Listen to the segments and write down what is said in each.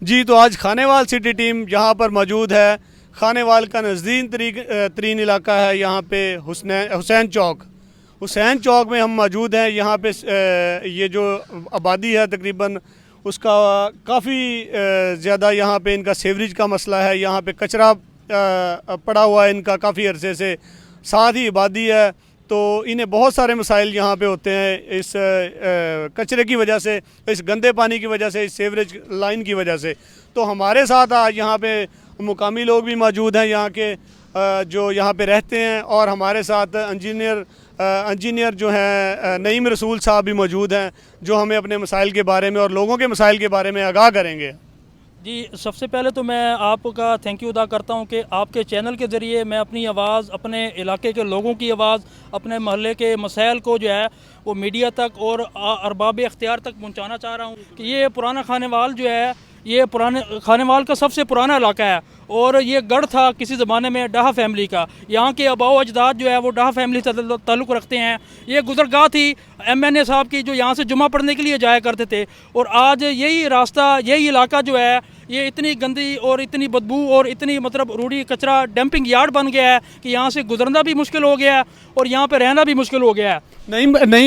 जी, तो आज Khanewal city team यहाँ पर मौजूद है। खानेवाल का नज़दीक तरीन इलाका है यहाँ पे हुसैन चौक। हुसैन चौक में हम मौजूद हैं। यहाँ पे ये जो आबादी है तकरीबन उसका काफ़ी ज़्यादा यहाँ पे इनका सीवरेज का मसला है। यहाँ पे कचरा पड़ा हुआ है इनका काफ़ी अरसे से, साथ ही आबादी है तो इन्हें बहुत सारे मसाइल यहाँ पे होते हैं इस कचरे की वजह से, इस गंदे पानी की वजह से, इस सीवरेज लाइन की वजह से। तो हमारे साथ आज यहाँ पे मुकामी लोग भी मौजूद हैं यहाँ के जो यहाँ पे रहते हैं, और हमारे साथ इंजीनियर जो हैं नईम रसूल साहब भी मौजूद हैं जो हमें अपने मसाइल के बारे में और लोगों के मसाइल के बारे में आगाह करेंगे। जी, सबसे पहले तो मैं आपका थैंक यू अदा करता हूं कि आपके चैनल के ज़रिए मैं अपनी आवाज़, अपने इलाके के लोगों की आवाज़, अपने महल्ले के मसाइल को जो है वो मीडिया तक और अरबाब इख्तियार तक पहुंचाना चाह रहा हूं कि ये पुराना खानेवाल जो है, ये पुराने खानेवाल का सबसे पुराना इलाका है और ये गढ़ था किसी ज़माने में डाहा फैमिली का। यहाँ के आबाओ अजदाद जो है वो डाहा फैमिली से ताल्लुक़ रखते हैं। ये गुज़रगाह थी MNA साहब की जो यहाँ से जुमा पढ़ने के लिए जाया करते थे, और आज यही रास्ता, यही इलाका जो है ये इतनी गंदी और इतनी बदबू और इतनी मतलब रूढ़ी कचरा डंपिंग यार्ड बन गया है कि यहाँ से गुजरना भी मुश्किल हो गया है और यहाँ पे रहना भी मुश्किल हो गया है।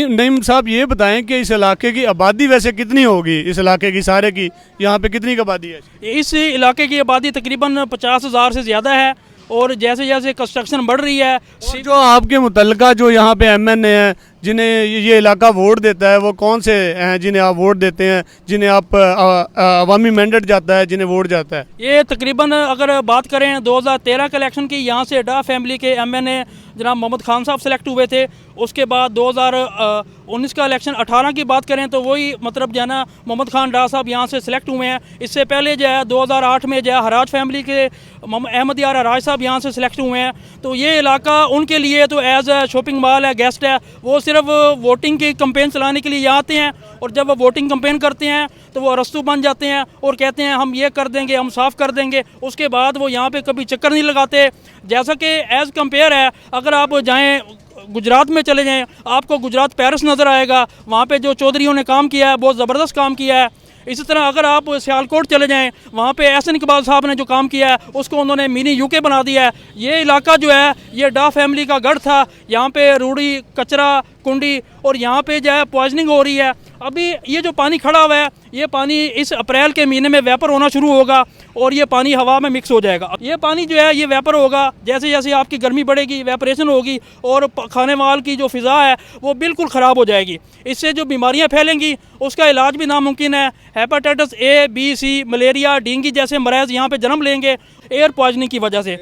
नईम साहब ये बताएं कि इस इलाके की आबादी वैसे कितनी होगी, इस इलाके की सारे की यहाँ पे कितनी आबादी है? इस इलाके की आबादी तकरीबन 50,000 से ज़्यादा है, और जैसे जैसे कंस्ट्रक्शन बढ़ रही है, जो आपके मुतल्लिका जो यहाँ पे MNA हैं जिन्हें ये इलाका वोट देता है, वो कौन से हैं जिन्हें आप वोट देते हैं, जिन्हें आप अवामी मैंडेट जाता है, जिन्हें वोट जाता है? ये तकरीबन अगर बात करें 2013 के इलेक्शन की, यहाँ से डाह फैमिली के MNA जनाब मोहम्मद खान साहब सेलेक्ट हुए थे। उसके बाद 2019 का इलेक्शन 18 की बात करें तो वही मतलब जो है ना मोहम्मद खान डाह साहब यहाँ से सिलेक्ट हुए हैं। इससे पहले जो है 2008 में जो है हराज फैमिली के अहमद यार हराज साहब यहाँ से सिलेक्ट हुए हैं। तो ये इलाका उनके लिए तो एज ए शॉपिंग मॉल है, गेस्ट है। वो सिर्फ वोटिंग की कंपेन चलाने के लिए यहाँ आते हैं, और जब वो वोटिंग कंपेन करते हैं तो वो अरस्तू बन जाते हैं और कहते हैं हम ये कर देंगे, हम साफ़ कर देंगे। उसके बाद वो यहाँ पे कभी चक्कर नहीं लगाते। जैसा कि एज़ कंपेयर है, अगर आप जाएँ गुजरात में चले जाएं, आपको गुजरात पेरिस नज़र आएगा। वहाँ पे जो चौधरीयों ने काम किया है बहुत ज़बरदस्त काम किया है। इसी तरह अगर आप सियालकोट चले जाएं, वहाँ पे एहसन इकबाल साहब ने जो काम किया है उसको उन्होंने मिनी UK बना दिया है। ये इलाका जो है ये डाह फैमिली का गढ़ था। यहाँ पे रूढ़ी, कचरा, कुंडी, और यहाँ पे जो है पॉइजनिंग हो रही है। अभी ये जो पानी खड़ा हुआ है, ये पानी इस अप्रैल के महीने में वेपर होना शुरू होगा और ये पानी हवा में मिक्स हो जाएगा। ये पानी जो है ये वेपर होगा, जैसे जैसे आपकी गर्मी बढ़ेगी वेपरेशन होगी और खानेवाल की जो फ़िज़ा है वो बिल्कुल ख़राब हो जाएगी। इससे जो बीमारियाँ फैलेंगी उसका इलाज भी नामुमकिन है। Hepatitis A, B, C, malaria, dengue जैसे मरीज़ यहाँ पे जन्म लेंगे एयर पॉइजनिंग की वजह से।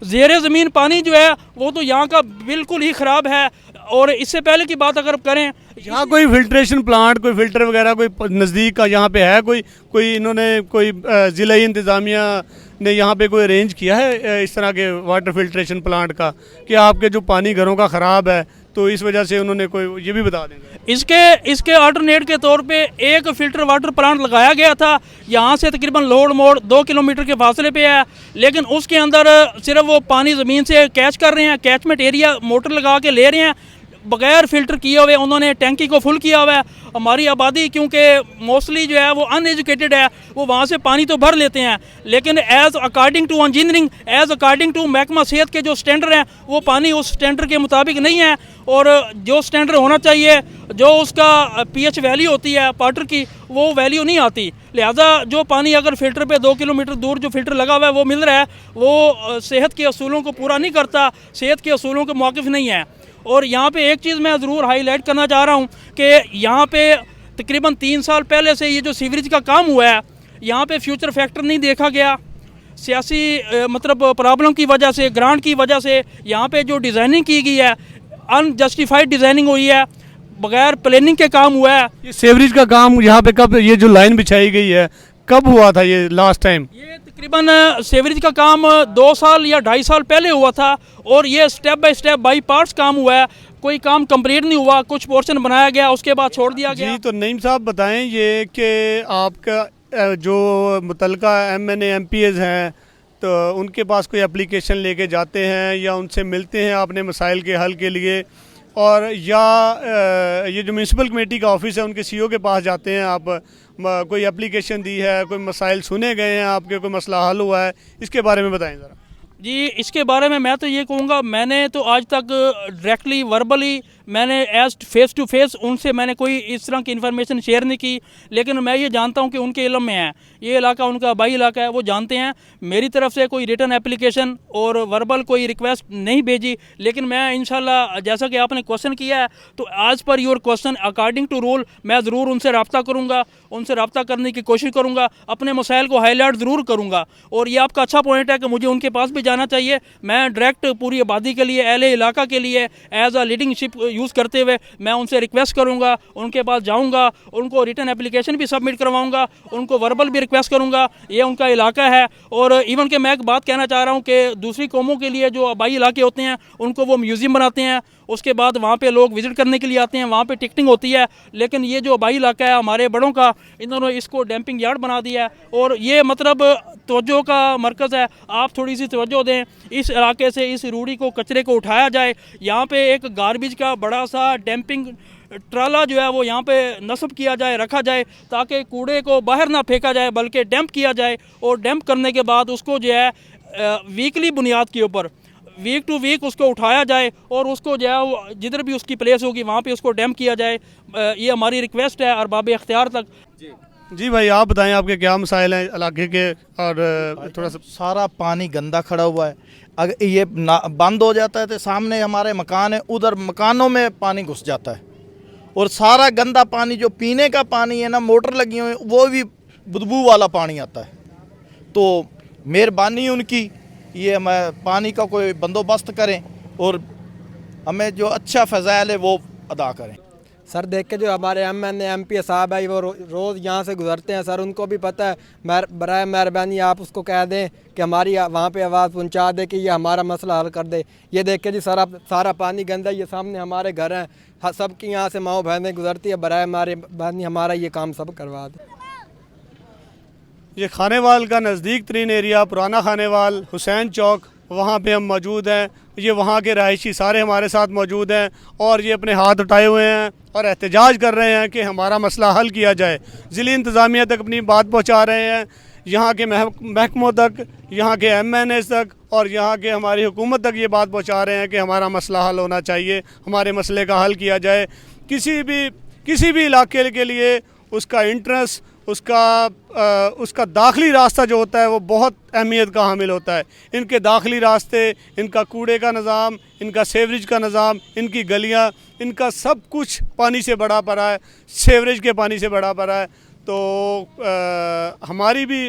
ज़ेरे ज़मीन पानी जो है वो तो यहाँ का बिल्कुल ही ख़राब है। और इससे पहले की बात अगर करें, यहाँ कोई फिल्ट्रेशन प्लांट, कोई फिल्टर वगैरह कोई नज़दीक का यहाँ पे है? कोई इन्होंने कोई ज़िला इंतज़ामिया ने यहाँ पे कोई अरेंज किया है इस तरह के वाटर फिल्ट्रेशन प्लांट का कि आपके जो पानी घरों का ख़राब है तो इस वजह से उन्होंने कोई, ये भी बता देंगे? इसके अल्टरनेट के तौर पे एक फ़िल्टर वाटर प्लांट लगाया गया था। यहाँ से तकरीबन लोड मोड़ 2 किलोमीटर के फासले पे है, लेकिन उसके अंदर सिर्फ वो पानी ज़मीन से कैच कर रहे हैं, कैचमेंट एरिया मोटर लगा के ले रहे हैं बगैर फ़िल्टर किए हुए। उन्होंने टैंकी को फुल किया हुआ है। हमारी आबादी क्योंकि मोस्टली जो है वो अनएजुकेटेड है, वो वहाँ से पानी तो भर लेते हैं, लेकिन as according to engineering, as according to महकमा सेहत के जो स्टैंडर्ड हैं वो पानी उस स्टैंडर्ड के मुताबिक नहीं है। और जो स्टैंडर्ड होना चाहिए, जो उसका pH वैल्यू होती है वाटर की, वो वैल्यू नहीं आती। लिहाजा जो पानी अगर फ़िल्टर पे 2 किलोमीटर दूर जो फ़िल्टर लगा हुआ है वो मिल रहा है, वो सेहत के असूलों को पूरा नहीं करता, सेहत के असूलों के मौक़िफ़ नहीं है। और यहाँ पे एक चीज़ मैं ज़रूर हाईलाइट करना चाह रहा हूँ कि यहाँ पे तकरीबन 3 साल पहले से ये जो सीवरेज का काम हुआ है, यहाँ पे फ्यूचर फैक्टर नहीं देखा गया। सियासी मतलब प्रॉब्लम की वजह से, ग्रांट की वजह से यहाँ पे जो डिज़ाइनिंग की गई है अनजस्टिफाइड डिज़ाइनिंग हुई है, बगैर प्लानिंग के काम हुआ है। ये सीवरेज का काम यहाँ पे कब, ये जो लाइन बिछाई गई है कब हुआ था ये लास्ट टाइम? ये तकरीबन सीवरेज का काम 2 साल या 2.5 साल पहले हुआ था, और ये step by step by parts काम हुआ है। कोई काम कंप्लीट नहीं हुआ, कुछ पोर्शन बनाया गया उसके बाद छोड़ दिया गया। जी, तो नईम साहब बताएं ये कि आपका जो मुतल्लिका MNA MPs हैं तो उनके पास कोई एप्लीकेशन लेके जाते हैं या उनसे मिलते हैं अपने मसाइल के हल के लिए, और या ये जो म्यूनसिपल कमेटी का ऑफिस है उनके CEO के पास जाते हैं आप कोई एप्लीकेशन दी है, कोई मसाइल सुने गए हैं आपके, कोई मसला हल हुआ है, इसके बारे में बताएं ज़रा। जी, इसके बारे में मैं तो ये कहूँगा, मैंने तो आज तक डायरेक्टली वर्बली मैंने एज फेस टू फेस उनसे मैंने कोई इस तरह की इन्फॉर्मेशन शेयर नहीं की, लेकिन मैं ये जानता हूँ कि उनके इल्म में है, ये इलाका उनका आबाई इलाका है, वो जानते हैं। मेरी तरफ से कोई रिटन एप्लीकेशन और वर्बल कोई रिक्वेस्ट नहीं भेजी, लेकिन मैं इंशाल्लाह जैसा कि आपने क्वेश्चन किया है तो as per your question according to rule मैं ज़रूर उनसे रब्ता करूँगा, उनसे रब्ता करने की कोशिश करूँगा, अपने मसाइल को हाईलाइट ज़रूर करूँगा। और ये आपका अच्छा पॉइंट है कि मुझे उनके पास भी जाना चाहिए। मैं डायरेक्ट पूरी आबादी के लिए, अहले इलाका के लिए एज अ लीडिंगशिप यूज़ करते हुए मैं उनसे रिक्वेस्ट करूंगा, उनके पास जाऊंगा, उनको रिटन एप्लीकेशन भी सबमिट करवाऊंगा, उनको वर्बल भी रिक्वेस्ट करूंगा। ये उनका इलाका है। और इवन के मैं एक बात कहना चाह रहा हूं कि दूसरी कौमों के लिए जो आबाई इलाके होते हैं उनको वो म्यूज़ियम बनाते हैं, उसके बाद वहाँ पे लोग विज़िट करने के लिए आते हैं, वहाँ पे टिकटिंग होती है। लेकिन ये जो आबाई इलाका है हमारे बड़ों का, इन्होंने इसको डैम्पिंग यार्ड बना दिया है और ये मतलब तवज्जो का मरकज़ है। आप थोड़ी सी तवज्जो दें, इस इलाके से इस रूढ़ी को, कचरे को उठाया जाए। यहाँ पे एक गार्बेज का बड़ा सा डैम्पिंग ट्राला जो है वो यहाँ पे नस्ब किया जाए, रखा जाए, ताकि कूड़े को बाहर ना फेंका जाए बल्कि डैम्प किया जाए। और डैम्प करने के बाद उसको जो है वीकली बुनियाद के ऊपर, वीक टू वीक उसको उठाया जाए और उसको जो है जिधर भी उसकी प्लेस होगी वहाँ पे उसको डैम्प किया जाए। ये हमारी रिक्वेस्ट है अरबाब इख्तियार तक। जी भाई, आप बताएं आपके क्या मसाइल हैं इलाके के। और थोड़ा सा सारा पानी गंदा खड़ा हुआ है, अगर ये बंद हो जाता है तो सामने हमारे मकान है, उधर मकानों में पानी घुस जाता है और सारा गंदा पानी जो पीने का पानी है ना, मोटर लगी हुई वो भी बदबू वाला पानी आता है। तो मेहरबानी उनकी ये हमें पानी का कोई बंदोबस्त करें और हमें जो अच्छा फ़ज़ाइल है वो अदा करें। सर देख के जो हमारे MNA MP साहब है वो रोज़ यहाँ से गुजरते हैं सर, उनको भी पता है। बराए मेहरबानी आप उसको कह दें कि हमारी वहाँ पे आवाज़ पहुँचा दे कि ये हमारा मसला हल कर दे। ये देख के जी सारा पानी गंदा, ये सामने हमारे घर हैं, सबकी यहाँ से माओ बहनें गुजरती है। बराए मेहरबानी हमारा ये काम सब करवा दें। ये खानेवाल का नज़दीक तरीन एरिया पुराना खानेवाल हुसैन चौक, वहाँ पे हम मौजूद हैं। ये वहाँ के रहायशी सारे हमारे साथ मौजूद हैं और ये अपने हाथ उठाए हुए हैं और एहतजाज कर रहे हैं कि हमारा मसला हल किया जाए। ज़िली इंतज़ामिया तक अपनी बात पहुँचा रहे हैं, यहाँ के महकमों तक, यहाँ के MNAs तक और यहाँ के हमारी हुकूमत तक ये बात पहुँचा रहे हैं कि हमारा मसला हल होना चाहिए, हमारे मसले का हल किया जाए। किसी भी इलाके के लिए उसका इंटरेस्ट, उसका दाखिली रास्ता जो होता है वो बहुत अहमियत का हामिल होता है। इनके दाखिली रास्ते, इनका कूड़े का निज़ाम, इनका सेवरेज का निज़ाम, इनकी गलियाँ, इनका सब कुछ पानी से बड़ा पड़ा है, सेवरेज के पानी से बड़ा पड़ा है। तो हमारी भी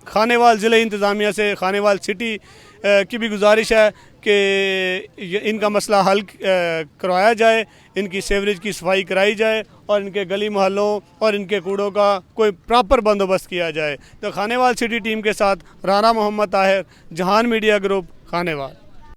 खानेवाल ज़िले इंतज़ामिया से, खानेवाल सिटी की भी गुजारिश है कि इनका मसला हल करवाया जाए, इनकी सेवरेज की सफाई कराई जाए और इनके गली मोहल्लों और इनके कूड़ों का कोई प्रॉपर बंदोबस्त किया जाए। तो खानेवाल सिटी टीम के साथ राना मोहम्मद ताहिर, जहान मीडिया ग्रुप, खानेवाल।